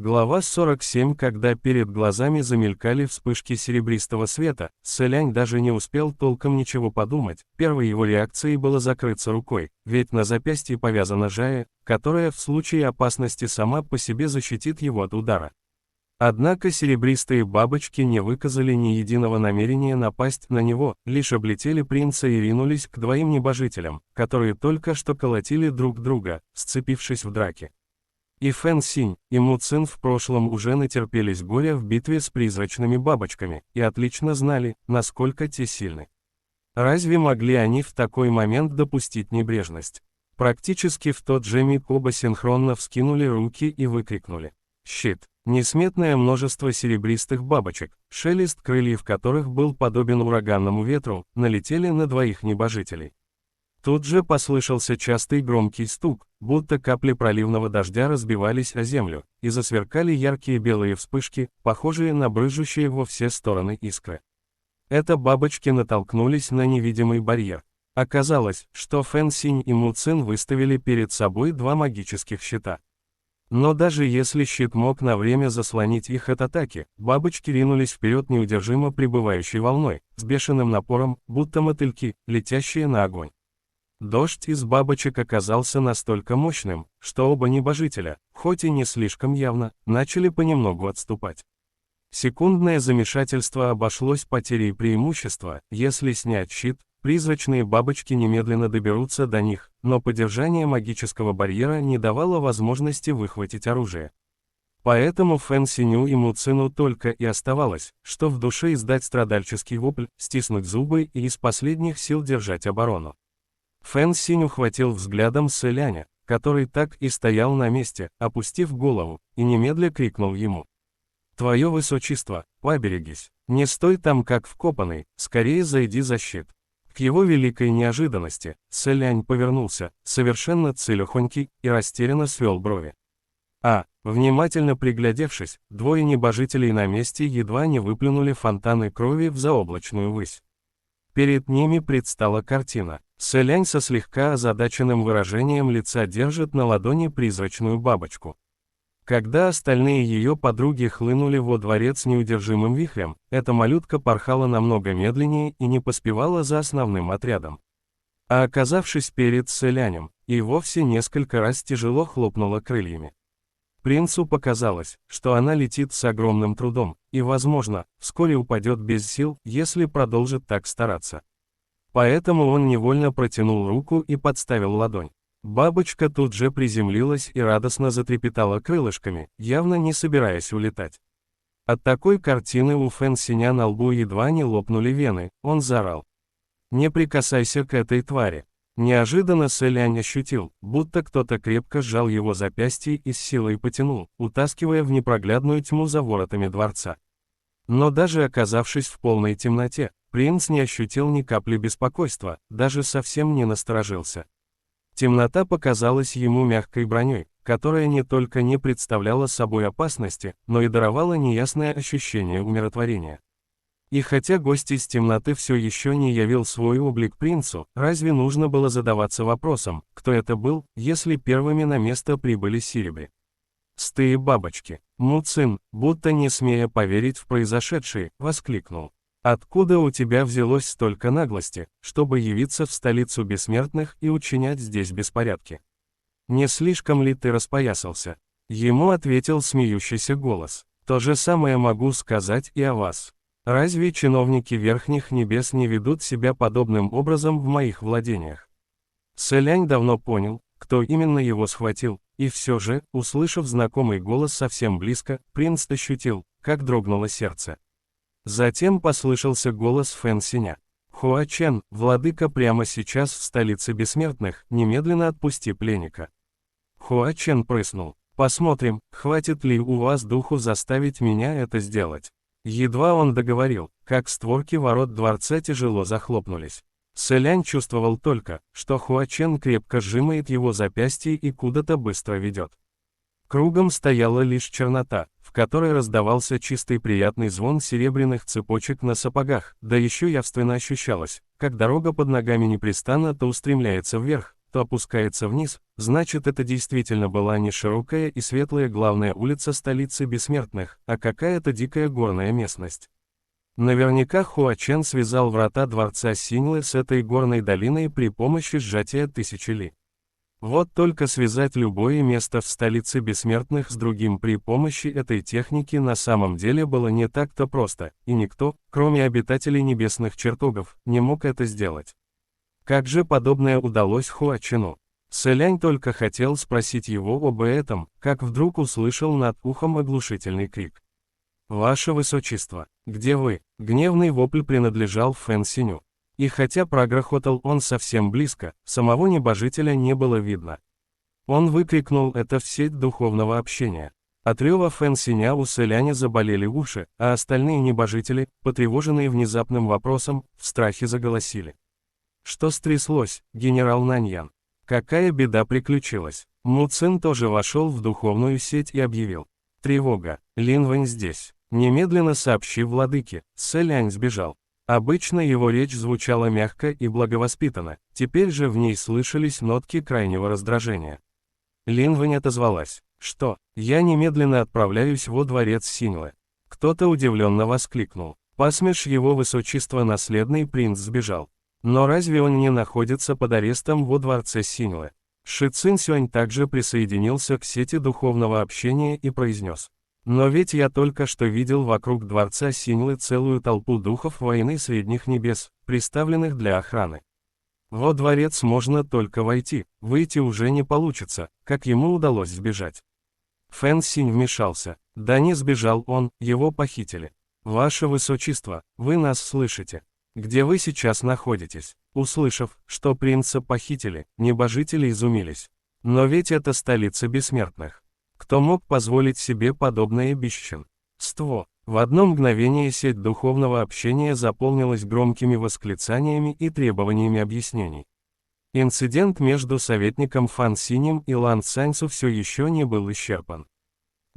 Глава 47. Когда перед глазами замелькали вспышки серебристого света, Сэлянь даже не успел толком ничего подумать. Первой его реакцией было закрыться рукой, ведь на запястье повязана жая, которая в случае опасности сама по себе защитит его от удара. Однако серебристые бабочки не выказали ни единого намерения напасть на него, лишь облетели принца и ринулись к двоим небожителям, которые только что колотили друг друга, сцепившись в драке. И Фэн Синь, и Му Цин в прошлом уже натерпелись горя в битве с призрачными бабочками, и отлично знали, насколько те сильны. Разве могли они в такой момент допустить небрежность? Практически в тот же миг оба синхронно вскинули руки и выкрикнули: «Щит!» Несметное множество серебристых бабочек, шелест крыльев которых был подобен ураганному ветру, налетели на двоих небожителей. Тут же послышался частый громкий стук, будто капли проливного дождя разбивались о землю, и засверкали яркие белые вспышки, похожие на брызжущие во все стороны искры. Это бабочки натолкнулись на невидимый барьер. Оказалось, что Фэн Синь и Му Цин выставили перед собой два магических щита. Но даже если щит мог на время заслонить их от атаки, бабочки ринулись вперед неудержимо прибывающей волной, с бешеным напором, будто мотыльки, летящие на огонь. Дождь из бабочек оказался настолько мощным, что оба небожителя, хоть и не слишком явно, начали понемногу отступать. Секундное замешательство обошлось потерей преимущества. Если снять щит, призрачные бабочки немедленно доберутся до них, но поддержание магического барьера не давало возможности выхватить оружие. Поэтому Фэн Синю и Му Цину только и оставалось, что в душе издать страдальческий вопль, стиснуть зубы и из последних сил держать оборону. Фэн Синь ухватил взглядом Сэляня, который так и стоял на месте, опустив голову, и немедля крикнул ему: «Твое высочество, поберегись, не стой там как вкопанный, скорее зайди за щит». К его великой неожиданности, Сэлянь повернулся, совершенно целехонький, и растерянно свел брови. Внимательно приглядевшись, двое небожителей на месте едва не выплюнули фонтаны крови в заоблачную высь. Перед ними предстала картина. Сэлянь со слегка озадаченным выражением лица держит на ладони призрачную бабочку. Когда остальные ее подруги хлынули во дворец неудержимым вихрем, эта малютка порхала намного медленнее и не поспевала за основным отрядом. А оказавшись перед Сэлянем, и вовсе несколько раз тяжело хлопнула крыльями. Принцу показалось, что она летит с огромным трудом, и, возможно, вскоре упадет без сил, если продолжит так стараться. Поэтому он невольно протянул руку и подставил ладонь. Бабочка тут же приземлилась и радостно затрепетала крылышками, явно не собираясь улетать. От такой картины у Фэн Синя на лбу едва не лопнули вены, он заорал: «Не прикасайся к этой твари!» Неожиданно Сэлянь ощутил, будто кто-то крепко сжал его запястье и с силой потянул, утаскивая в непроглядную тьму за воротами дворца. Но даже оказавшись в полной темноте, принц не ощутил ни капли беспокойства, даже совсем не насторожился. Темнота показалась ему мягкой броней, которая не только не представляла собой опасности, но и даровала неясное ощущение умиротворения. И хотя гость из темноты все еще не явил свой облик принцу, разве нужно было задаваться вопросом, кто это был, если первыми на место прибыли Сириби? «Стые бабочки!» Му Цин, будто не смея поверить в произошедшее, воскликнул: «Откуда у тебя взялось столько наглости, чтобы явиться в столицу бессмертных и учинять здесь беспорядки? Не слишком ли ты распоясался?» Ему ответил смеющийся голос: «То же самое могу сказать и о вас. Разве чиновники верхних небес не ведут себя подобным образом в моих владениях?» Сэлянь давно понял, кто именно его схватил, и все же, услышав знакомый голос совсем близко, принц ощутил, как дрогнуло сердце. Затем послышался голос Фэн Синя: «Хуа Чен, владыка прямо сейчас в столице бессмертных, немедленно отпусти пленника». Хуа Чен прыснул: «Посмотрим, хватит ли у вас духу заставить меня это сделать». Едва он договорил, как створки ворот дворца тяжело захлопнулись. Сэлянь чувствовал только, что Хуа Чен крепко сжимает его запястье и куда-то быстро ведет. Кругом стояла лишь чернота, в которой раздавался чистый приятный звон серебряных цепочек на сапогах, да еще явственно ощущалось, как дорога под ногами непрестанно то устремляется вверх, то опускается вниз, значит это действительно была не широкая и светлая главная улица столицы бессмертных, а какая-то дикая горная местность. Наверняка Хуа Чен связал врата дворца Синьлы с этой горной долиной при помощи сжатия тысячи ли. Вот только связать любое место в столице бессмертных с другим при помощи этой техники на самом деле было не так-то просто, и никто, кроме обитателей небесных чертогов, не мог это сделать. Как же подобное удалось Хуа Чену? Сэлянь только хотел спросить его об этом, как вдруг услышал над ухом оглушительный крик. «Ваше Высочество, где вы?» Гневный вопль принадлежал Фэн Синю. И хотя прогрохотал он совсем близко, самого небожителя не было видно. Он выкрикнул это в сеть духовного общения. От рева Фэн Синя у Сэляня заболели уши, а остальные небожители, потревоженные внезапным вопросом, в страхе заголосили. Что стряслось, генерал Наньян? Какая беда приключилась? Му Цин тоже вошел в духовную сеть и объявил. Тревога, Лин Вэнь здесь. Немедленно сообщи владыке, Сэлянь сбежал. Обычно его речь звучала мягко и благовоспитанно, теперь же в ней слышались нотки крайнего раздражения. Лин Вэнь отозвалась. Что, я немедленно отправляюсь во дворец Синьлы. Кто-то удивленно воскликнул. Посмешь его высочество наследный принц сбежал. Но разве он не находится под арестом во дворце Синьлы? Ши Цин Сюань также присоединился к сети духовного общения и произнес. Но ведь я только что видел вокруг дворца Синьлы целую толпу духов войны средних небес, приставленных для охраны. Во дворец можно только войти, выйти уже не получится, как ему удалось сбежать. Фэн Синь вмешался. Да не сбежал он, его похитили. Ваше Высочество, вы нас слышите? Где вы сейчас находитесь? Услышав, что принца похитили, небожители изумились. Но ведь это столица бессмертных. Кто мог позволить себе подобное бесчинство? В одно мгновение сеть духовного общения заполнилась громкими восклицаниями и требованиями объяснений. Инцидент между советником Фан Синем и Лан Цаньцу все еще не был исчерпан.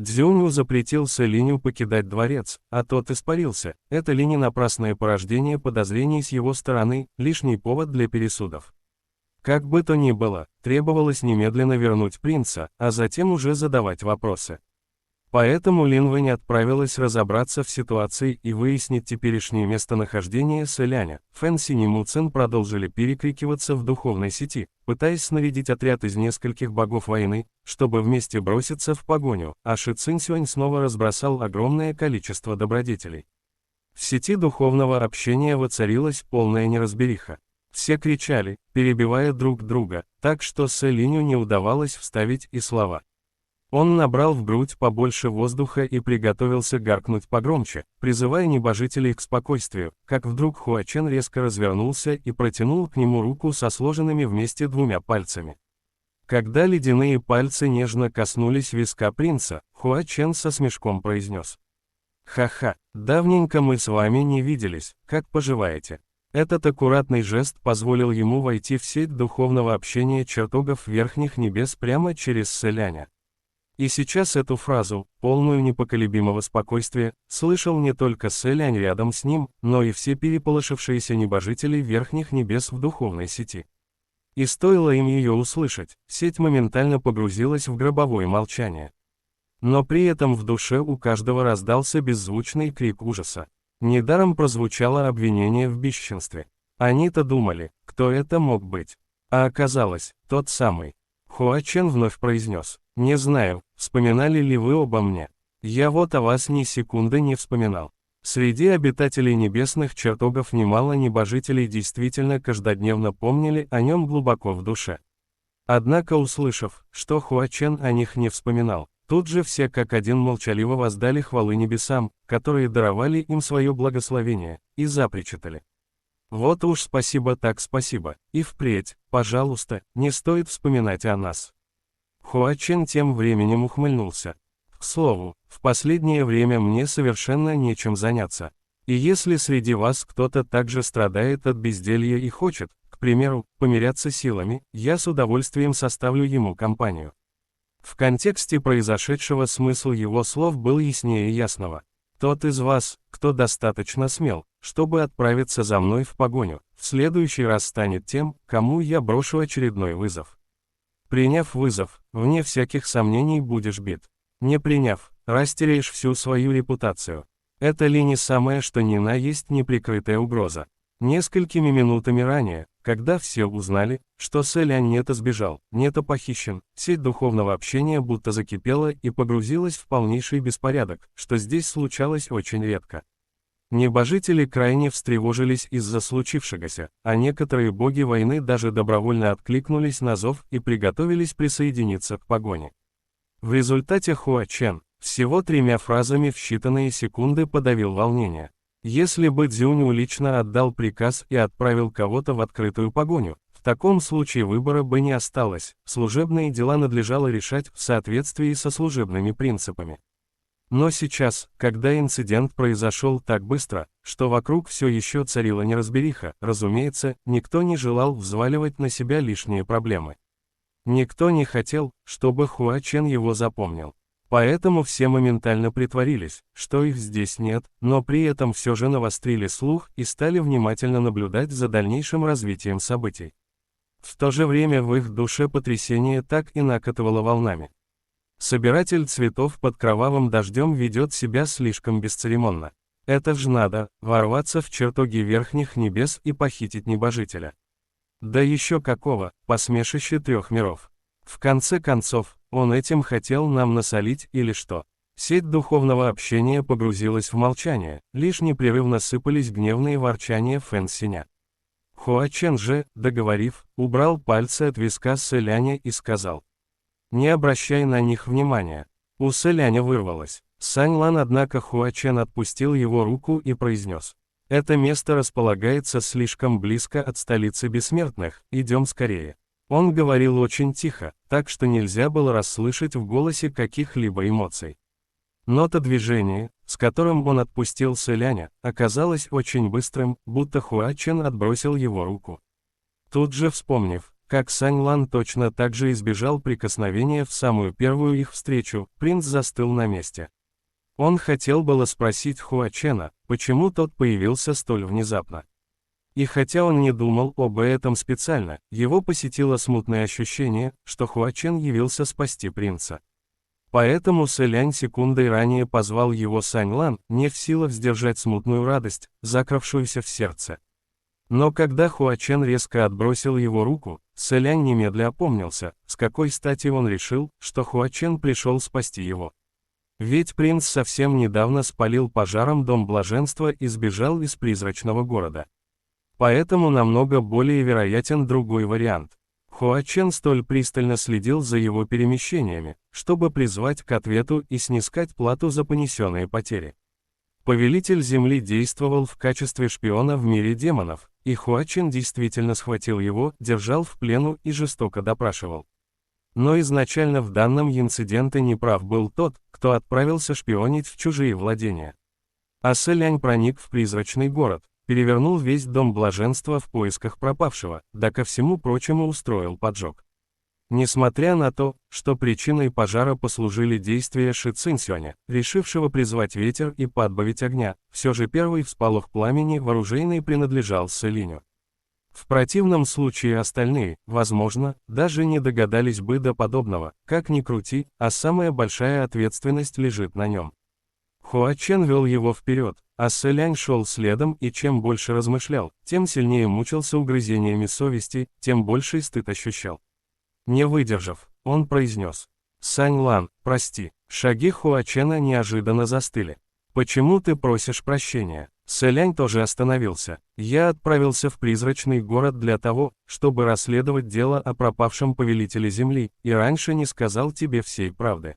Цзюню запретил Сэлиню покидать дворец, а тот испарился. Это ли не напрасное порождение подозрений с его стороны, лишний повод для пересудов? Как бы то ни было, требовалось немедленно вернуть принца, а затем уже задавать вопросы. Поэтому Лин Вэнь отправилась разобраться в ситуации и выяснить теперешнее местонахождение Сэляня. Фэн Синь и Му Цин продолжили перекрикиваться в духовной сети, пытаясь снарядить отряд из нескольких богов войны, чтобы вместе броситься в погоню, а Ши Цин Сюань снова разбросал огромное количество добродетелей. В сети духовного общения воцарилась полная неразбериха. Все кричали, перебивая друг друга, так что Сэлиню не удавалось вставить и слова. Он набрал в грудь побольше воздуха и приготовился гаркнуть погромче, призывая небожителей к спокойствию, как вдруг Хуа Чен резко развернулся и протянул к нему руку со сложенными вместе двумя пальцами. Когда ледяные пальцы нежно коснулись виска принца, Хуа Чен со смешком произнес. «Ха-ха, давненько мы с вами не виделись, как поживаете?» Этот аккуратный жест позволил ему войти в сеть духовного общения чертогов верхних небес прямо через Сэляня. И сейчас эту фразу, полную непоколебимого спокойствия, слышал не только Сэлянь рядом с ним, но и все переполошившиеся небожители верхних небес в духовной сети. И стоило им ее услышать, сеть моментально погрузилась в гробовое молчание. Но при этом в душе у каждого раздался беззвучный крик ужаса. Недаром прозвучало обвинение в бесчинстве. Они-то думали, кто это мог быть. А оказалось, тот самый. Хуа Чен вновь произнес. «Не знаю, вспоминали ли вы обо мне. Я вот о вас ни секунды не вспоминал. Среди обитателей небесных чертогов немало небожителей действительно каждодневно помнили о нем глубоко в душе. Однако услышав, что Хуа Чен о них не вспоминал, тут же все как один молчаливо воздали хвалы небесам, которые даровали им свое благословение, и запричитали. Вот уж спасибо так спасибо, и впредь, пожалуйста, не стоит вспоминать о нас. Хуа Чен тем временем ухмыльнулся. К слову, в последнее время мне совершенно нечем заняться. И если среди вас кто-то также страдает от безделья и хочет, к примеру, померяться силами, я с удовольствием составлю ему компанию. В контексте произошедшего смысл его слов был яснее ясного. Тот из вас, кто достаточно смел, чтобы отправиться за мной в погоню, в следующий раз станет тем, кому я брошу очередной вызов. Приняв вызов, вне всяких сомнений будешь бит. Не приняв, растеряешь всю свою репутацию. Это ли не самое что ни на есть неприкрытая угроза? Несколькими минутами ранее, когда все узнали, что Сэлянь не-то сбежал, не-то похищен, сеть духовного общения будто закипела и погрузилась в полнейший беспорядок, что здесь случалось очень редко. Небожители крайне встревожились из-за случившегося, а некоторые боги войны даже добровольно откликнулись на зов и приготовились присоединиться к погоне. В результате Хуа Чен всего 3 фразами в считанные секунды подавил волнение. Если бы Цзюню лично отдал приказ и отправил кого-то в открытую погоню, в таком случае выбора бы не осталось, служебные дела надлежало решать в соответствии со служебными принципами. Но сейчас, когда инцидент произошел так быстро, что вокруг все еще царила неразбериха, разумеется, никто не желал взваливать на себя лишние проблемы. Никто не хотел, чтобы Хуа Чен его запомнил. Поэтому все моментально притворились, что их здесь нет, но при этом все же навострили слух и стали внимательно наблюдать за дальнейшим развитием событий. В то же время в их душе потрясение так и накатывало волнами. Собиратель цветов под кровавым дождем ведет себя слишком бесцеремонно. Это ж надо, ворваться в чертоги верхних небес и похитить небожителя. Да еще какого, посмешище 3 миров. В конце концов, он этим хотел нам насолить или что? Сеть духовного общения погрузилась в молчание, лишь непрерывно сыпались гневные ворчания Фэн Синя. Хуа Чен же, договорив, убрал пальцы от виска Сэляня и сказал: «Не обращай на них внимания». У Сэляня вырвалось. Сань Лан, однако Хуа Чен отпустил его руку и произнес: «Это место располагается слишком близко от столицы бессмертных, идем скорее». Он говорил очень тихо, так что нельзя было расслышать в голосе каких-либо эмоций. Но то движение, с которым он отпустил Сэляня, оказалось очень быстрым, будто Хуа Чен отбросил его руку. Тут же вспомнив, как Сань Лан точно так же избежал прикосновения в самую первую их встречу, принц застыл на месте. Он хотел было спросить Хуа Чена, почему тот появился столь внезапно. И хотя он не думал об этом специально, его посетило смутное ощущение, что Хуа Чен явился спасти принца. Поэтому Сэлянь секундой ранее позвал его Сань Лан, не в силах сдержать смутную радость, закравшуюся в сердце. Но когда Хуа Чен резко отбросил его руку, Сэлянь немедля опомнился, с какой стати он решил, что Хуа Чен пришел спасти его. Ведь принц совсем недавно спалил пожаром Дом Блаженства и сбежал из призрачного города. Поэтому намного более вероятен другой вариант. Хуа Чен столь пристально следил за его перемещениями, чтобы призвать к ответу и снискать плату за понесенные потери. Повелитель Земли действовал в качестве шпиона в мире демонов, и Хуа Чен действительно схватил его, держал в плену и жестоко допрашивал. Но изначально в данном инциденте неправ был тот, кто отправился шпионить в чужие владения. А Сэлянь проник в призрачный город, перевернул весь Дом Блаженства в поисках пропавшего, да ко всему прочему устроил поджог. Несмотря на то, что причиной пожара послужили действия Ши Цинсюаня, решившего призвать ветер и подбавить огня, все же первый всполох пламени в оружейной принадлежал Сэлиню. В противном случае остальные, возможно, даже не догадались бы до подобного, как ни крути, а самая большая ответственность лежит на нем. Хуа Чен вел его вперед, а Сэлянь шел следом и чем больше размышлял, тем сильнее мучился угрызениями совести, тем больший стыд ощущал. Не выдержав, он произнес: «Сань Лан, прости». Шаги Хуа Чена неожиданно застыли. «Почему ты просишь прощения?» Сэлянь тоже остановился. «Я отправился в призрачный город для того, чтобы расследовать дело о пропавшем повелителе Земли, и раньше не сказал тебе всей правды.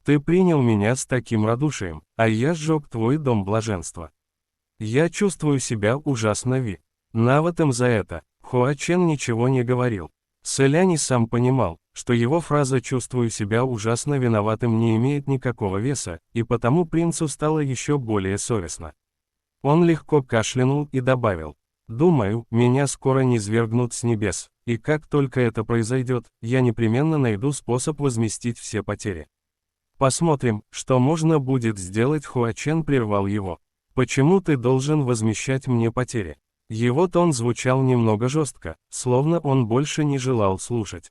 Ты принял меня с таким радушием, а я сжег твой Дом Блаженства. Я чувствую себя ужасно виноватым за это». Хуа Чен ничего не говорил. Сэлянь и сам понимал, что его фраза «чувствую себя ужасно виноватым» не имеет никакого веса, и потому принцу стало еще более совестно. Он легко кашлянул и добавил: «Думаю, меня скоро низвергнут с небес, и как только это произойдет, я непременно найду способ возместить все потери. Посмотрим, что можно будет сделать». Хуа Чен прервал его. Почему ты должен возмещать мне потери? Его тон звучал немного жестко, словно он больше не желал слушать.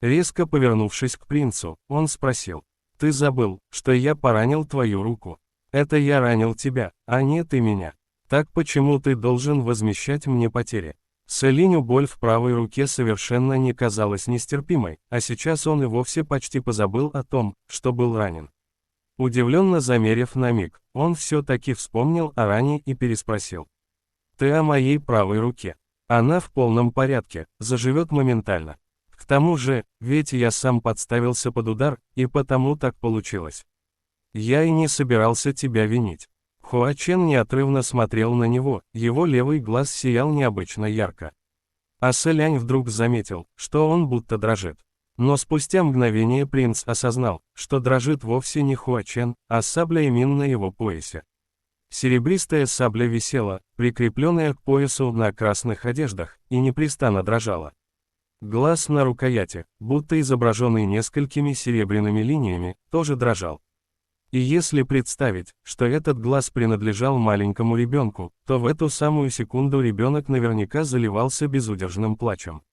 Резко повернувшись к принцу, он спросил. Ты забыл, что я поранил твою руку. Это я ранил тебя, а не ты меня. Так почему ты должен возмещать мне потери? Селиню боль в правой руке совершенно не казалась нестерпимой, а сейчас он и вовсе почти позабыл о том, что был ранен. Удивленно замерев на миг, он все-таки вспомнил о ране и переспросил. «Ты о моей правой руке. Она в полном порядке, заживет моментально. К тому же, ведь я сам подставился под удар, и потому так получилось. Я и не собирался тебя винить». Хуа Чен неотрывно смотрел на него, его левый глаз сиял необычно ярко. А Селянь вдруг заметил, что он будто дрожит. Но спустя мгновение принц осознал, что дрожит вовсе не Хуа Чен, а сабля именно на его поясе. Серебристая сабля висела, прикрепленная к поясу на красных одеждах, и непрестанно дрожала. Глаз на рукояти, будто изображенный несколькими серебряными линиями, тоже дрожал. И если представить, что этот глаз принадлежал маленькому ребенку, то в эту самую секунду ребенок наверняка заливался безудержным плачем.